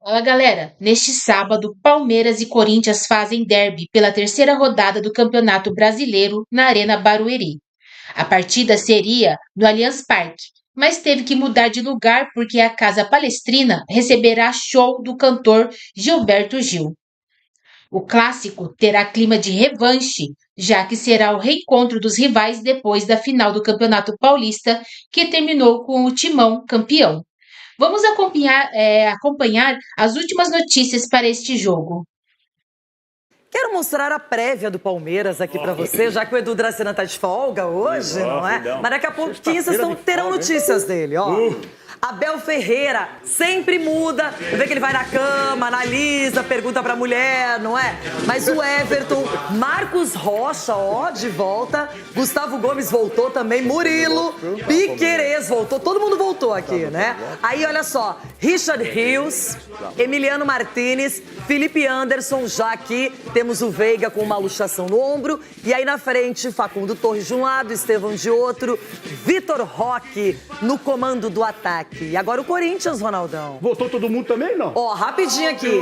Fala galera, neste sábado, Palmeiras e Corinthians fazem derby pela terceira rodada do Campeonato Brasileiro na Arena Barueri. A partida seria no Allianz Parque, mas teve que mudar de lugar porque a Casa Palestrina receberá show do cantor Gilberto Gil. O clássico terá clima de revanche, já que será o reencontro dos rivais depois da final do Campeonato Paulista, que terminou com o Timão campeão. Vamos acompanhar as últimas notícias para este jogo. Quero mostrar a prévia do Palmeiras aqui pra você, já que o Edu Dracena tá de folga hoje, não é? Mas daqui a pouquinho vocês terão notícias dele, ó. Abel Ferreira sempre muda, vê que ele vai na cama, analisa, pergunta pra mulher, não é? Mas o Everton, Marcos Rocha, ó, de volta, Gustavo Gomes voltou também, Murilo, Piquerez voltou, todo mundo voltou aqui, né? Aí, olha só, Richard Rios, Emiliano Martinez, Felipe Anderson, já aqui, temos o Veiga com uma luxação no ombro, e aí na frente, Facundo Torres de um lado, Estevão de outro, Vitor Roque no comando do ataque. E agora o Corinthians, Ronaldão. Voltou todo mundo também, não? Ó, rapidinho aqui.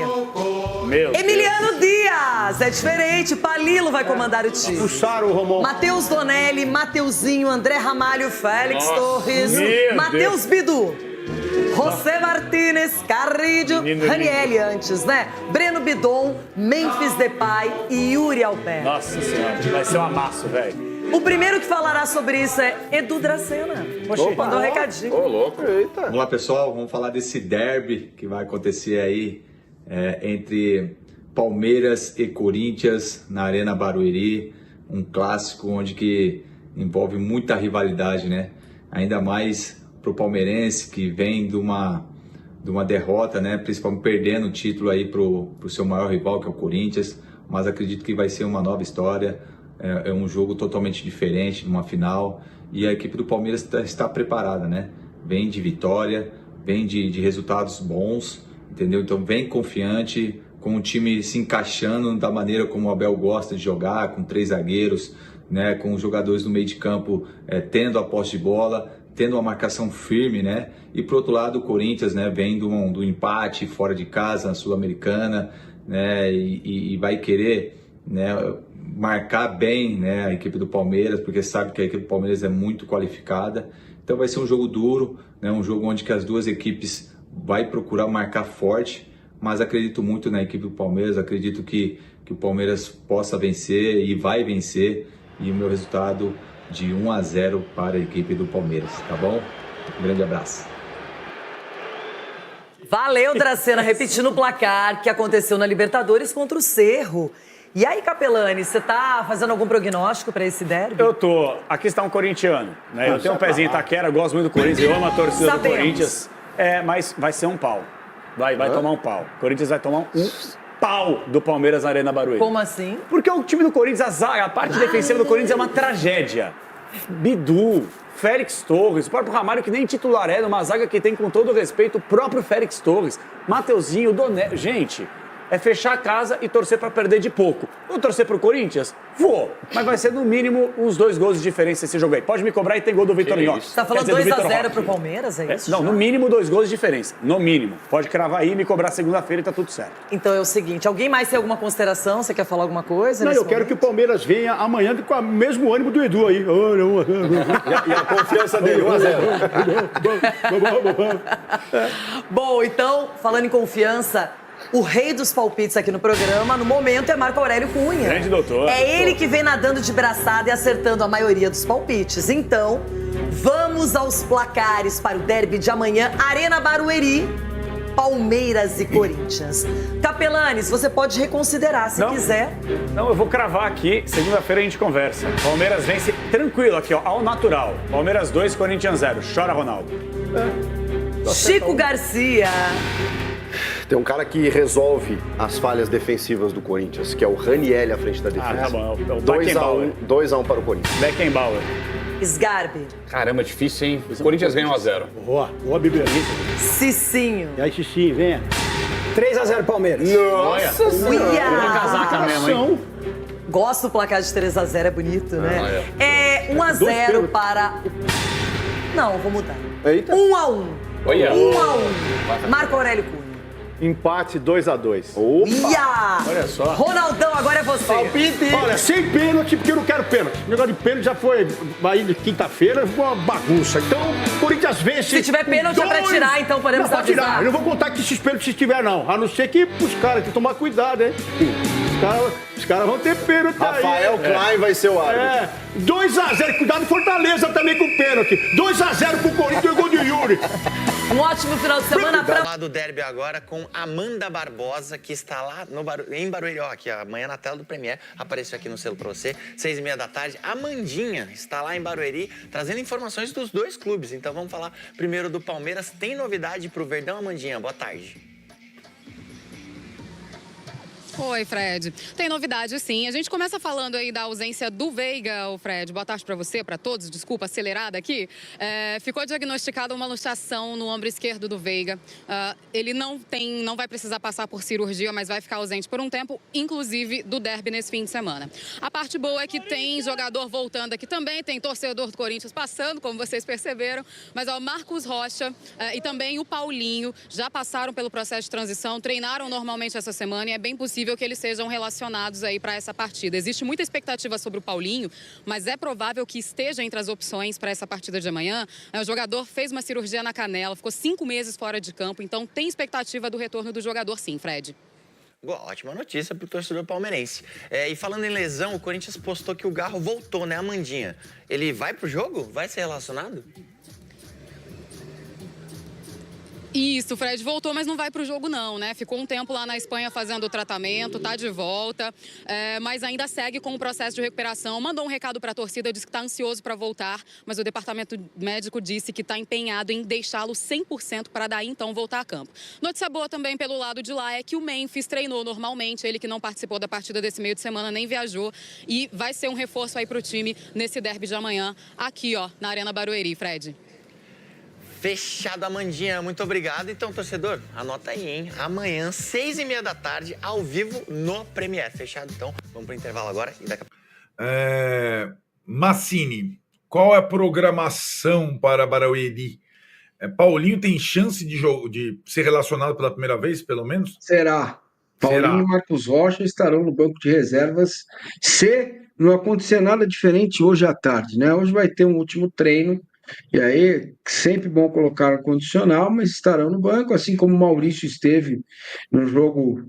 Meu Emiliano Dias, é diferente, Palilo vai comandar o time. Puxaram o Romão. Matheus Donelli, Mateuzinho, André Ramalho, Félix Torres, meu Matheus Bidu. José Martínez, Carrillo, Ranielli antes, né? Breno Bidon, Memphis Depay e Yuri Alberto. Nossa senhora, vai ser um amasso, velho. O primeiro que falará sobre isso é Edu Dracena. Poxa, mandou um recadinho. Ô, louco. Eita. Vamos lá, pessoal. Vamos falar desse derby que vai acontecer aí entre Palmeiras e Corinthians na Arena Barueri. Um clássico onde que envolve muita rivalidade, né? Ainda mais pro palmeirense que vem de uma derrota, né? Principalmente perdendo o título aí pro seu maior rival, que é o Corinthians. Mas acredito que vai ser uma nova história. É um jogo totalmente diferente, numa final, e a equipe do Palmeiras está preparada, né? Vem de vitória, vem de resultados bons, entendeu? Então vem confiante, com o time se encaixando da maneira como o Abel gosta de jogar, com 3 zagueiros, né? Com os jogadores no meio de campo tendo a posse de bola, tendo uma marcação firme, né? E por outro lado o Corinthians, né? Vem do empate fora de casa, na Sul-Americana, né? E vai querer, né? Marcar bem, né, a equipe do Palmeiras, porque sabe que a equipe do Palmeiras é muito qualificada. Então vai ser um jogo duro, né, um jogo onde que as duas equipes vai procurar marcar forte, mas acredito muito na equipe do Palmeiras, acredito que o Palmeiras possa vencer e vai vencer, e o meu resultado de 1-0 para a equipe do Palmeiras, tá bom? Um grande abraço. Valeu, Dracena, repetindo o placar que aconteceu na Libertadores contra o Cerro. E aí, Capelani, você tá fazendo algum prognóstico para esse derby? Eu tô. Aqui está um corintiano, né? Eu tenho um pezinho em Itaquera, gosto muito do Corinthians, eu amo a torcida do Corinthians. Mas vai ser um pau. Vai tomar um pau. O Corinthians vai tomar um pau do Palmeiras na Arena Barueri. Como assim? Porque o time do Corinthians, a parte defensiva do Corinthians é uma tragédia. Bidu, Félix Torres, o próprio Ramalho, que nem titular é, numa zaga que tem, com todo o respeito, o próprio Félix Torres, Mateuzinho, Doné. Gente, é fechar a casa e torcer para perder de pouco. Vou torcer pro Corinthians? Vou. Mas vai ser no mínimo uns 2 gols de diferença esse jogo aí. Pode me cobrar e tem gol do Vitor Roque. Você tá falando 2-0 pro Palmeiras, é isso? Não, no mínimo 2 gols de diferença. No mínimo. Pode cravar aí e me cobrar segunda-feira e tá tudo certo. Então é o seguinte, alguém mais tem alguma consideração? Você quer falar alguma coisa? Não, eu quero que o Palmeiras venha amanhã com o mesmo ânimo do Edu aí. E a confiança dele, 1-0. Bom, então, falando em confiança, o rei dos palpites aqui no programa, no momento, é Marco Aurélio Cunha. Grande doutor. É ele que vem nadando de braçada e acertando a maioria dos palpites. Então, vamos aos placares para o derby de amanhã, Arena Barueri, Palmeiras e Corinthians. Capelanes, você pode reconsiderar se quiser. Não, eu vou cravar aqui, segunda-feira a gente conversa. Palmeiras vence tranquilo aqui, ó, ao natural. Palmeiras 2, Corinthians 0. Chora, Ronaldo. Chico Garcia. Tem um cara que resolve as falhas defensivas do Corinthians, que é o Ranielli à frente da defesa. Tá bom. É o 2-1 para o Corinthians. Beckenbauer. Sgarbi. Caramba, difícil, hein? O Corinthians ganha 1-0. Boa, Bibi. Cicinho. E aí, Xixi, venha. 3-0 Palmeiras. Nossa Uia! Casaca mesmo, hein? Gosto do placar de 3-0, é bonito, né? É 1-0 para... Não, vou mudar. Eita. 1-1. Olha. 1-1. Marco Aurélio Cunha. Empate 2-2. Ia! Olha só. Ronaldão, agora é você. Palpite. Olha, sem pênalti, porque eu não quero pênalti. O negócio de pênalti já foi aí de quinta-feira, ficou uma bagunça. Então, o Corinthians vence. Se tiver pênalti é pra tirar, então podemos não, pode avisar. tirar. Eu não vou contar que esses pênaltis tiver, não. A não ser que os caras têm que tomar cuidado, hein? Os caras vão ter pênalti aí. Rafael Klein vai ser o árbitro. 2-0. Cuidado, Fortaleza também com pênalti. 2-0 pro Corinthians e gol de Yuri. Um ótimo final de semana pra... Lá do derby agora com Amanda Barbosa, que está lá em Barueri, ó, aqui amanhã na tela do Premier, apareceu aqui no selo pra você, 6h30 da tarde. Amandinha está lá em Barueri, trazendo informações dos dois clubes. Então vamos falar primeiro do Palmeiras. Tem novidade pro Verdão, Amandinha? Boa tarde. Oi, Fred. Tem novidade, sim. A gente começa falando aí da ausência do Veiga, o Fred. Boa tarde para você, para todos. Desculpa, acelerada aqui. Ficou diagnosticada uma luxação no ombro esquerdo do Veiga. Ele não vai precisar passar por cirurgia, mas vai ficar ausente por um tempo, inclusive do derby nesse fim de semana. A parte boa é que tem jogador voltando aqui também, tem torcedor do Corinthians passando, como vocês perceberam. Mas o Marcos Rocha e também o Paulinho já passaram pelo processo de transição, treinaram normalmente essa semana e é bem possível que eles sejam relacionados aí para essa partida. Existe muita expectativa sobre o Paulinho, mas é provável que esteja entre as opções para essa partida de amanhã. O jogador fez uma cirurgia na canela, ficou 5 meses fora de campo, então tem expectativa do retorno do jogador sim, Fred. Ótima notícia para o torcedor palmeirense. E falando em lesão, o Corinthians postou que o Garro voltou, né, Amandinha? Ele vai pro jogo? Vai ser relacionado? Isso, Fred voltou, mas não vai para o jogo não, né? Ficou um tempo lá na Espanha fazendo o tratamento, tá de volta, mas ainda segue com o processo de recuperação. Mandou um recado para a torcida, disse que está ansioso para voltar, mas o departamento médico disse que está empenhado em deixá-lo 100% para daí então voltar a campo. Notícia boa também pelo lado de lá é que o Memphis treinou normalmente, ele que não participou da partida desse meio de semana, nem viajou, e vai ser um reforço aí para o time nesse derby de amanhã, aqui ó, na Arena Barueri, Fred. Fechado, Amandinha. Muito obrigado. Então, torcedor, anota aí, hein? Amanhã, 6h30 da tarde, ao vivo no Premier. Fechado, então. Vamos pro intervalo agora e daqui a pouco. Massini, qual é a programação para Barueri? Paulinho tem chance de ser relacionado pela primeira vez, pelo menos? Será. Paulinho e Marcos Rocha estarão no banco de reservas se não acontecer nada diferente hoje à tarde, né? Hoje vai ter um último treino. E aí, sempre bom colocar o condicional, mas estarão no banco, assim como o Maurício esteve no jogo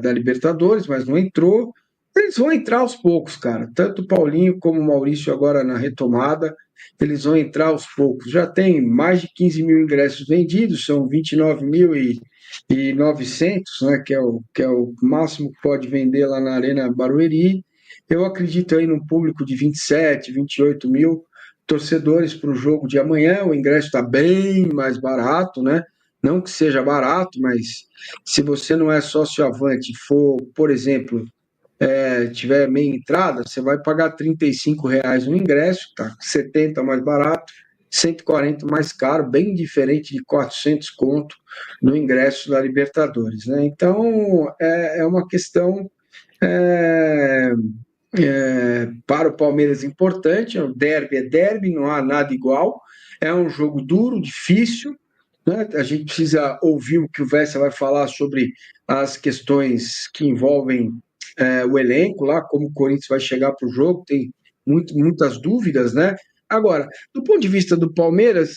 da Libertadores, mas não entrou. Eles vão entrar aos poucos, cara. Tanto o Paulinho como o Maurício agora na retomada, eles vão entrar aos poucos. Já tem mais de 15 mil ingressos vendidos, são 29.900, né, que é o máximo que pode vender lá na Arena Barueri. Eu acredito aí num público de 27, 28 mil torcedores para o jogo de amanhã. O ingresso está bem mais barato, né? Não que seja barato, mas se você não é sócio-avante e for, por exemplo, tiver meia entrada, você vai pagar R$35 no ingresso, tá? 70 mais barato, 140 mais caro, bem diferente de 400 conto no ingresso da Libertadores, né? Então, é uma questão... para o Palmeiras importante, o derby é derby, não há nada igual, é um jogo duro, difícil, né? A gente precisa ouvir o que o Vessa vai falar sobre as questões que envolvem o elenco lá, como o Corinthians vai chegar para o jogo, tem muitas dúvidas, né? Agora, do ponto de vista do Palmeiras,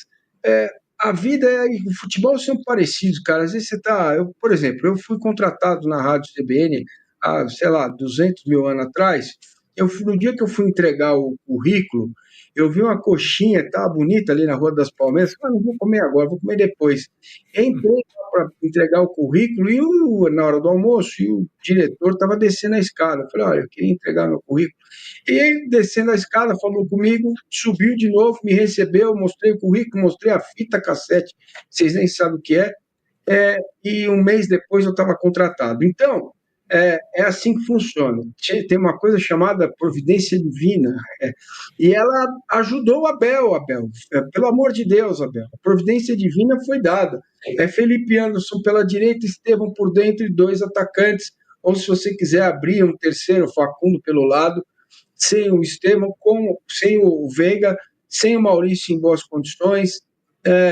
a vida e o futebol são parecidos, cara. Às vezes você por exemplo, eu fui contratado na Rádio CBN há, sei lá, 200 mil anos atrás. No dia que eu fui entregar o currículo, eu vi uma coxinha que estava bonita ali na Rua das Palmeiras. Falei, não vou comer agora, vou comer depois. Entrei para entregar o currículo na hora do almoço, e o diretor estava descendo a escada. Eu falei, olha, eu queria entregar meu currículo. E ele, descendo a escada, falou comigo, subiu de novo, me recebeu, mostrei o currículo, mostrei a fita cassete, vocês nem sabem o que é. E um mês depois eu estava contratado. Então, é assim que funciona. Tem uma coisa chamada providência divina, e ela ajudou o Abel. Pelo amor de Deus, Abel. A providência divina foi dada. Felipe Anderson pela direita, Estevão por dentro e 2 atacantes, ou se você quiser abrir um terceiro, Facundo pelo lado, sem o Estevão, sem o Veiga, sem o Maurício em boas condições,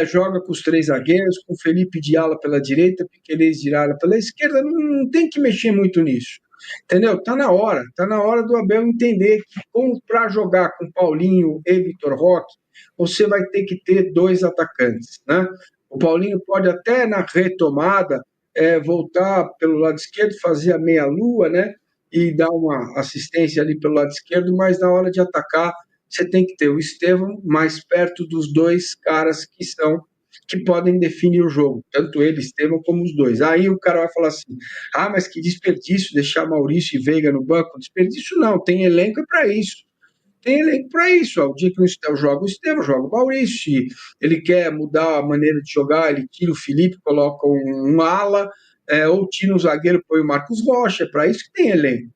joga com os 3 zagueiros, com Felipe de ala pela direita, Piquerez de ala pela esquerda, não tem que mexer muito nisso. Entendeu? Tá na hora do Abel entender que para jogar com Paulinho e Vitor Roque, você vai ter que ter 2 atacantes, né? O Paulinho pode até na retomada voltar pelo lado esquerdo, fazer a meia-lua, né? E dar uma assistência ali pelo lado esquerdo, mas na hora de atacar, você tem que ter o Estevão mais perto dos 2 caras que podem definir o jogo, tanto ele, Estevão, como os 2. Aí o cara vai falar assim, mas que desperdício deixar Maurício e Veiga no banco. Desperdício não, tem elenco para isso. Tem elenco para isso. O dia que eu jogo o Estevão, joga o Maurício. Se ele quer mudar a maneira de jogar, ele tira o Felipe, coloca um ala, ou tira um zagueiro, põe o Marcos Rocha. É para isso que tem elenco.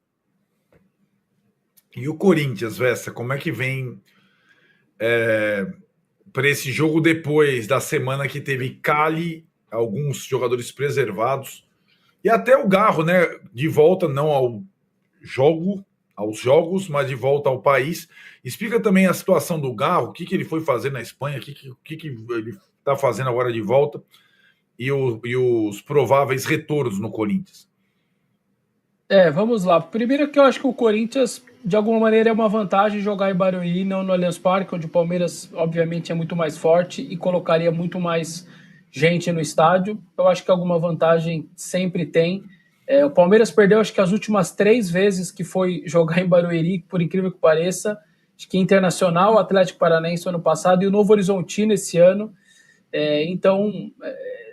E o Corinthians, Vessa, como é que vem para esse jogo depois da semana que teve Cali, alguns jogadores preservados, e até o Garro, né, de volta não aos jogos, mas de volta ao país. Explica também a situação do Garro, o que ele foi fazer na Espanha, o que ele está fazendo agora de volta, e os prováveis retornos no Corinthians. Vamos lá. Primeiro que eu acho que o Corinthians, de alguma maneira, é uma vantagem jogar em Barueri, não no Allianz Parque, onde o Palmeiras, obviamente, é muito mais forte e colocaria muito mais gente no estádio. Eu acho que alguma vantagem sempre tem. O Palmeiras perdeu, acho que as últimas 3 vezes que foi jogar em Barueri, por incrível que pareça. Acho que Internacional, Atlético Paranaense ano passado e o Novo Horizontino esse ano. Então,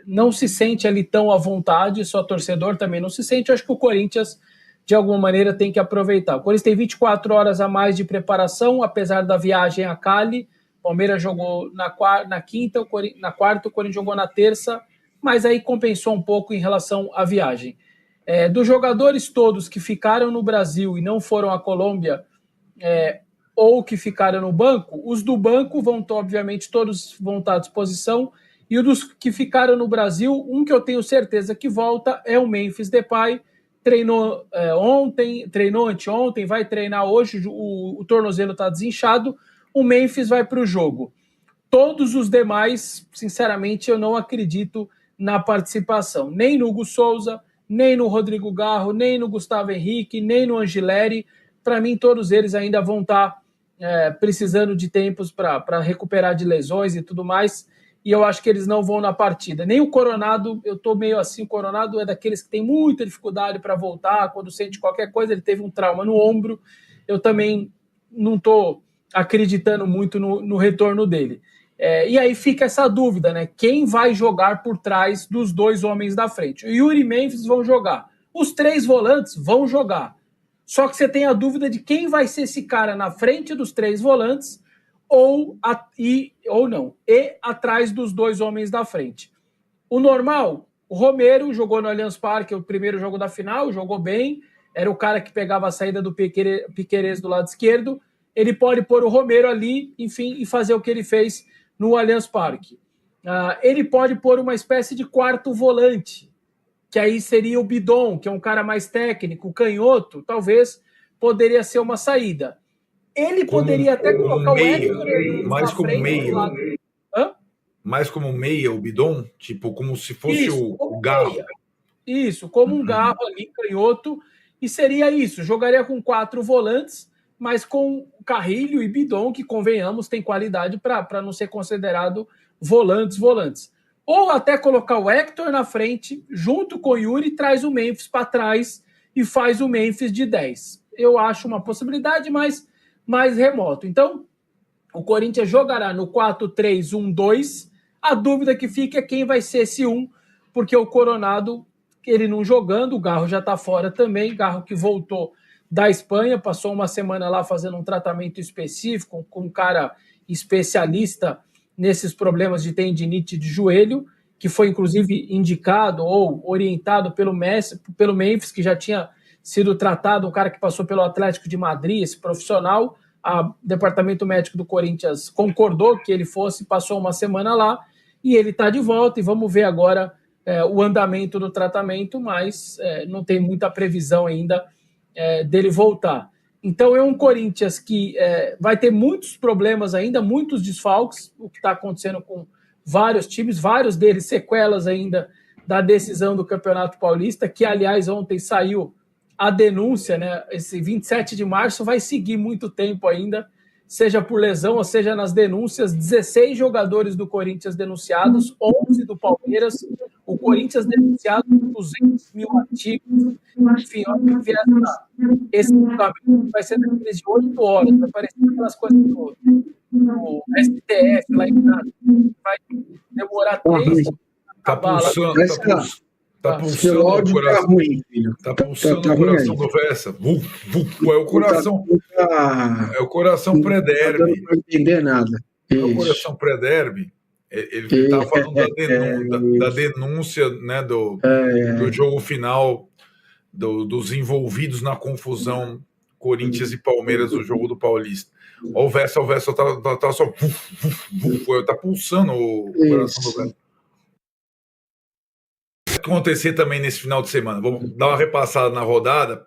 não se sente ali tão à vontade, só torcedor também não se sente. Eu acho que o Corinthians, de alguma maneira, tem que aproveitar. O Corinthians tem 24 horas a mais de preparação, apesar da viagem a Cali. O Palmeiras jogou na quinta, na quarta, o Corinthians jogou na terça, mas aí compensou um pouco em relação à viagem. Dos jogadores todos que ficaram no Brasil e não foram à Colômbia, ou que ficaram no banco, os do banco obviamente, todos vão estar à disposição, e os dos que ficaram no Brasil, um que eu tenho certeza que volta é o Memphis Depay. Treinou ontem, treinou anteontem, vai treinar hoje, o tornozelo está desinchado, o Memphis vai para o jogo. Todos os demais, sinceramente, eu não acredito na participação, nem no Hugo Souza, nem no Rodrigo Garro, nem no Gustavo Henrique, nem no Angileri. Para mim, todos eles ainda vão estar precisando de tempos para recuperar de lesões e tudo mais, e eu acho que eles não vão na partida. Nem o Coronado, eu estou meio assim, o Coronado é daqueles que tem muita dificuldade para voltar, quando sente qualquer coisa, ele teve um trauma no ombro, eu também não estou acreditando muito no retorno dele. E aí fica essa dúvida, né? Quem vai jogar por trás dos 2 homens da frente? O Yuri e Memphis vão jogar. Os 3 volantes vão jogar. Só que você tem a dúvida de quem vai ser esse cara na frente dos 3 volantes ou não, e atrás dos 2 homens da frente. O normal, o Romero jogou no Allianz Parque, o primeiro jogo da final, jogou bem, era o cara que pegava a saída do Piquerez do lado esquerdo, ele pode pôr o Romero ali, enfim, e fazer o que ele fez no Allianz Parque. Ele pode pôr uma espécie de quarto volante, que aí seria o Bidon, que é um cara mais técnico, o canhoto, talvez poderia ser uma saída. Ele poderia até colocar o Hector mais como meia. Mais como meia, o Bidon? Tipo, como se fosse o Garro. Isso, como um Garro ali, canhoto. E seria isso, jogaria com 4 volantes, mas com Carrilho e Bidon, que, convenhamos, tem qualidade para não ser considerado volantes. Ou até colocar o Hector na frente, junto com o Yuri, traz o Memphis para trás e faz o Memphis de 10. Eu acho uma possibilidade, mas mais remoto. Então, o Corinthians jogará no 4-3-1-2. A dúvida que fica é quem vai ser esse 1, porque o Coronado, ele não jogando, o Garro já está fora também, Garro que voltou da Espanha, passou uma semana lá fazendo um tratamento específico com um cara especialista nesses problemas de tendinite de joelho, que foi inclusive indicado ou orientado pelo Memphis, que já tinha sido tratado, um cara que passou pelo Atlético de Madrid, esse profissional. O departamento médico do Corinthians concordou que ele fosse, passou uma semana lá, e ele está de volta, e vamos ver agora o andamento do tratamento, mas não tem muita previsão ainda dele voltar. Então é um Corinthians que vai ter muitos problemas ainda, muitos desfalques, o que está acontecendo com vários times, vários deles sequelas ainda da decisão do Campeonato Paulista, que, aliás, ontem saiu a denúncia, né? Esse 27 de março vai seguir muito tempo ainda, seja por lesão ou seja nas denúncias. 16 jogadores do Corinthians denunciados, 11 do Palmeiras, o Corinthians denunciado com 200 mil artigos. Enfim, olha que esse julgamento vai ser daqueles de 8 horas, vai parecer aquelas coisas do STF lá em casa, vai demorar 3 Tá pulsando o coração. Tá pulsando o coração do Vessa. É o coração. É o coração pré-derby. Não entender nada. É o coração pré-derby. Ele tá falando da denúncia, né, do jogo final, dos envolvidos na confusão Corinthians e Palmeiras no jogo do Paulista. Olha o Vessa tá só. Tá pulsando o coração do Vessa. Acontecer também nesse final de semana. Vamos dar uma repassada na rodada.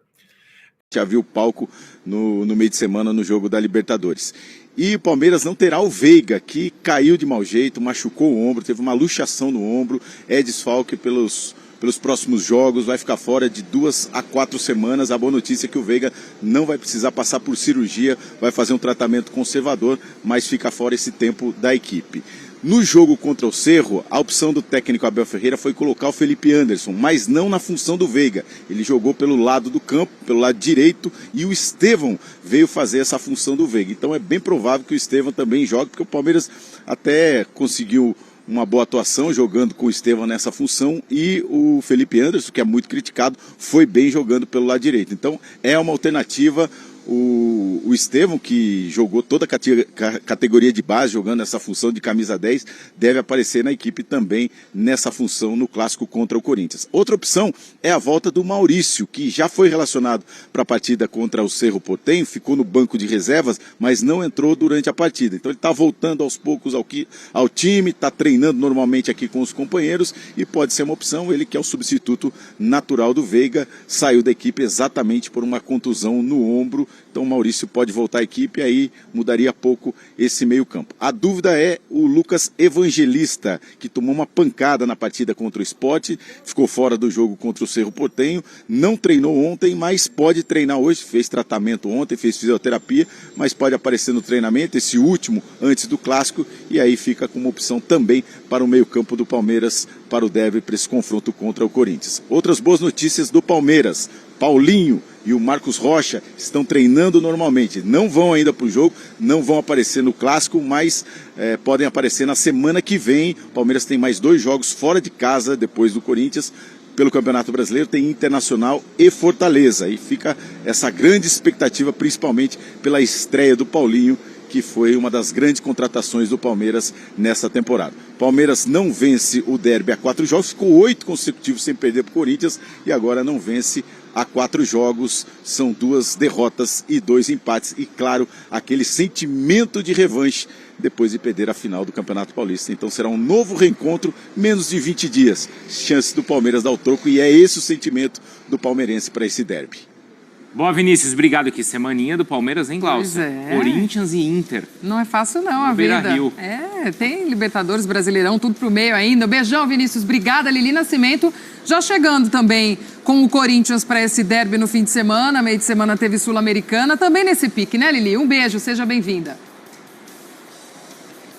Já viu o palco no meio de semana no jogo da Libertadores. E o Palmeiras não terá o Veiga, que caiu de mau jeito, machucou o ombro, teve uma luxação no ombro, é desfalque pelos próximos jogos, vai ficar fora de 2 a 4 semanas. A boa notícia é que o Veiga não vai precisar passar por cirurgia, vai fazer um tratamento conservador, mas fica fora esse tempo da equipe. No jogo contra o Cerro, a opção do técnico Abel Ferreira foi colocar o Felipe Anderson, mas não na função do Veiga. Ele jogou pelo lado do campo, pelo lado direito, e o Estevão veio fazer essa função do Veiga. Então é bem provável que o Estevão também jogue, porque o Palmeiras até conseguiu uma boa atuação jogando com o Estevão nessa função, e o Felipe Anderson, que é muito criticado, foi bem jogando pelo lado direito. Então é uma alternativa. O Estevão, que jogou toda a categoria de base, jogando essa função de camisa 10, deve aparecer na equipe também nessa função no clássico contra o Corinthians. Outra opção é a volta do Maurício, que já foi relacionado para a partida contra o Cerro Porteño, ficou no banco de reservas, mas não entrou durante a partida. Então ele está voltando aos poucos ao time, está treinando normalmente aqui com os companheiros e pode ser uma opção. Ele, que é o substituto natural do Veiga, saiu da equipe exatamente por uma contusão no ombro. Então o Maurício pode voltar à equipe e aí mudaria pouco esse meio campo. A dúvida é o Lucas Evangelista, que tomou uma pancada na partida contra o Sport, ficou fora do jogo contra o Cerro Porteño, não treinou ontem, mas pode treinar hoje, fez tratamento ontem, fez fisioterapia, mas pode aparecer no treinamento, esse último antes do Clássico, e aí fica como opção também para o meio campo do Palmeiras, para o derby, para esse confronto contra o Corinthians. Outras boas notícias do Palmeiras: Paulinho e o Marcos Rocha estão treinando normalmente, não vão ainda para o jogo, não vão aparecer no Clássico, mas podem aparecer na semana que vem. O Palmeiras tem mais 2 jogos fora de casa, depois do Corinthians, pelo Campeonato Brasileiro, tem Internacional e Fortaleza, e fica essa grande expectativa, principalmente pela estreia do Paulinho, que foi uma das grandes contratações do Palmeiras nessa temporada. Palmeiras não vence o derby há 4 jogos, ficou 8 consecutivos sem perder para o Corinthians, e agora não vence há 4 jogos, são 2 derrotas e 2 empates, e claro, aquele sentimento de revanche depois de perder a final do Campeonato Paulista. Então será um novo reencontro, menos de 20 dias, chance do Palmeiras dar o troco, e é esse o sentimento do palmeirense para esse derby. Boa, Vinícius, obrigado aqui. Semaninha do Palmeiras, hein, Glaucia? Corinthians e Inter. Não é fácil não, a vida. Beira-Rio. Tem Libertadores, Brasileirão, tudo pro meio ainda. Beijão, Vinícius, obrigada. Lili Nascimento já chegando também com o Corinthians para esse derby no fim de semana. Meio de semana teve Sul-Americana, também nesse pique, né, Lili? Um beijo, seja bem-vinda.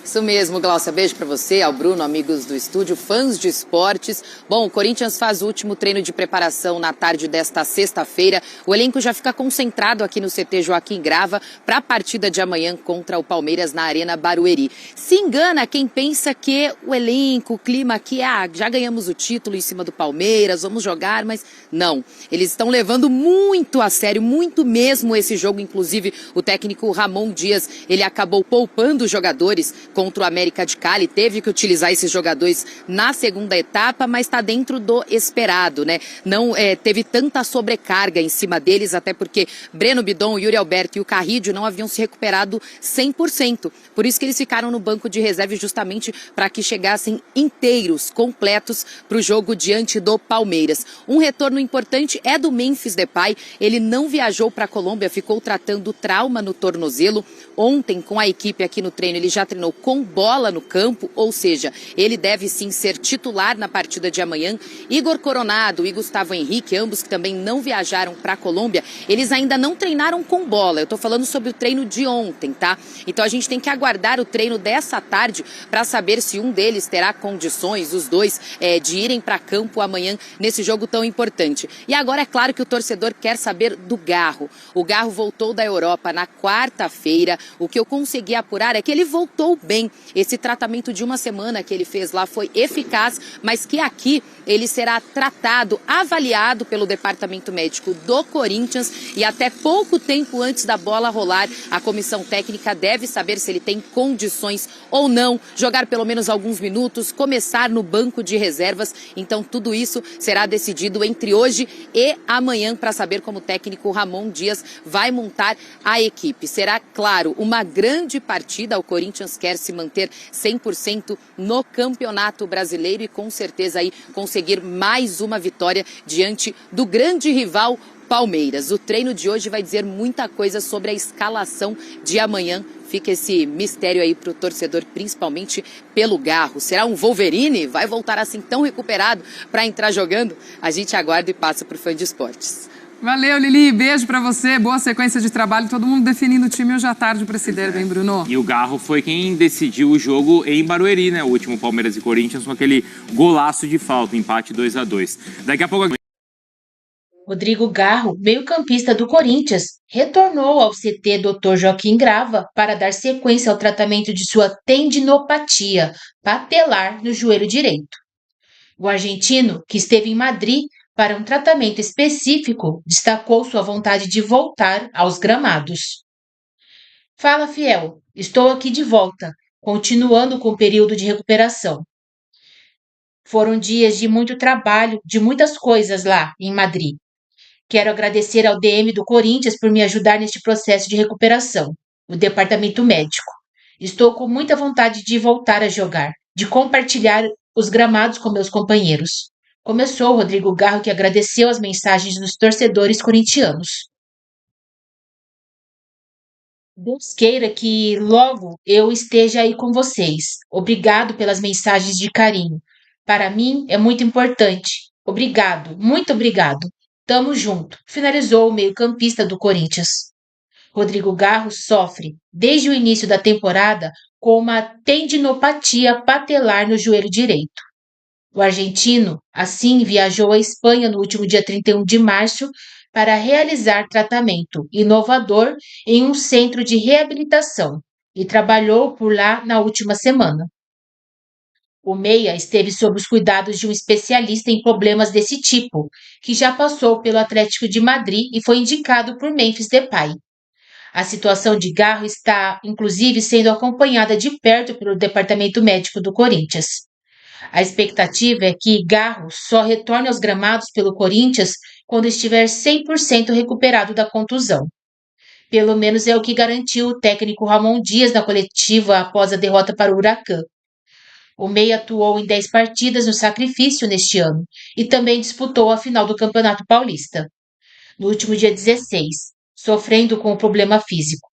Isso mesmo, Glaucia. Beijo para você, ao Bruno, amigos do estúdio, fãs de esportes. Bom, o Corinthians faz o último treino de preparação na tarde desta sexta-feira. O elenco já fica concentrado aqui no CT Joaquim Grava para a partida de amanhã contra o Palmeiras na Arena Barueri. Se engana quem pensa que o elenco, o clima aqui já ganhamos o título em cima do Palmeiras, vamos jogar, mas não. Eles estão levando muito a sério, muito mesmo esse jogo. Inclusive, o técnico Ramon Dias, ele acabou poupando os jogadores contra o América de Cali, teve que utilizar esses jogadores na segunda etapa, mas está dentro do esperado, né? Não teve tanta sobrecarga em cima deles, até porque Breno Bidon, o Yuri Alberto e o Carrídio não haviam se recuperado 100%. Por isso que eles ficaram no banco de reserva, justamente para que chegassem inteiros, completos para o jogo diante do Palmeiras. Um retorno importante é do Memphis Depay. Ele não viajou para a Colômbia, ficou tratando trauma no tornozelo. Ontem, com a equipe aqui no treino, ele já treinou com bola no campo, ou seja, ele deve sim ser titular na partida de amanhã. Igor Coronado e Gustavo Henrique, ambos que também não viajaram para a Colômbia, eles ainda não treinaram com bola. Eu estou falando sobre o treino de ontem, tá? Então a gente tem que aguardar o treino dessa tarde para saber se um deles terá condições, os dois, de irem para campo amanhã nesse jogo tão importante. E agora é claro que o torcedor quer saber do Garro. O Garro voltou da Europa na quarta-feira. O que eu consegui apurar é que ele voltou bem. Esse tratamento de uma semana que ele fez lá foi eficaz, mas que aqui ele será tratado, avaliado pelo departamento médico do Corinthians e até pouco tempo antes da bola rolar, a comissão técnica deve saber se ele tem condições ou não, jogar pelo menos alguns minutos, começar no banco de reservas. Então tudo isso será decidido entre hoje e amanhã para saber como o técnico Ramon Dias vai montar a equipe. Será, claro, uma grande partida. O Corinthians quer se manter 100% no Campeonato Brasileiro e com certeza aí conseguir mais uma vitória diante do grande rival Palmeiras. O treino de hoje vai dizer muita coisa sobre a escalação de amanhã. Fica esse mistério aí para o torcedor, principalmente pelo Garro. Será um Wolverine? Vai voltar assim tão recuperado para entrar jogando? A gente aguarda e passa para o Fã de Esportes. Valeu, Lili. Beijo pra você. Boa sequência de trabalho. Todo mundo definindo o time hoje à tarde pra esse derby, hein, Bruno? E o Garro foi quem decidiu o jogo em Barueri, né? O último Palmeiras e Corinthians com aquele golaço de falta, empate 2-2. Daqui a pouco... Rodrigo Garro, meio-campista do Corinthians, retornou ao CT Dr. Joaquim Grava para dar sequência ao tratamento de sua tendinopatia patelar no joelho direito. O argentino, que esteve em Madrid para um tratamento específico, destacou sua vontade de voltar aos gramados. Fala, fiel, estou aqui de volta, continuando com o período de recuperação. Foram dias de muito trabalho, de muitas coisas lá em Madrid. Quero agradecer ao DM do Corinthians por me ajudar neste processo de recuperação, o departamento médico. Estou com muita vontade de voltar a jogar, de compartilhar os gramados com meus companheiros. Começou o Rodrigo Garro, que agradeceu as mensagens dos torcedores corintianos. Deus queira que logo eu esteja aí com vocês. Obrigado pelas mensagens de carinho. Para mim é muito importante. Obrigado, muito obrigado. Tamo junto, finalizou o meio-campista do Corinthians. Rodrigo Garro sofre, desde o início da temporada, com uma tendinopatia patelar no joelho direito. O argentino, assim, viajou à Espanha no último dia 31 de março para realizar tratamento inovador em um centro de reabilitação e trabalhou por lá na última semana. O meia esteve sob os cuidados de um especialista em problemas desse tipo, que já passou pelo Atlético de Madrid e foi indicado por Memphis Depay. A situação de Garro está, inclusive, sendo acompanhada de perto pelo departamento médico do Corinthians. A expectativa é que Garro só retorne aos gramados pelo Corinthians quando estiver 100% recuperado da contusão. Pelo menos é o que garantiu o técnico Ramon Dias na coletiva após a derrota para o Huracan. O meia atuou em 10 partidas no sacrifício neste ano e também disputou a final do Campeonato Paulista. No último dia 16, sofrendo com o problema físico.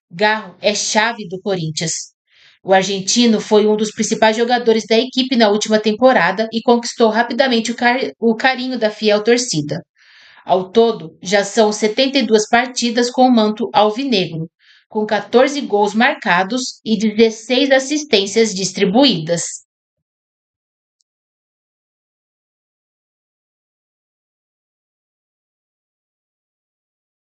Garro é chave do Corinthians. O argentino foi um dos principais jogadores da equipe na última temporada e conquistou rapidamente o carinho da fiel torcida. Ao todo, já são 72 partidas com o manto alvinegro, com 14 gols marcados e 16 assistências distribuídas.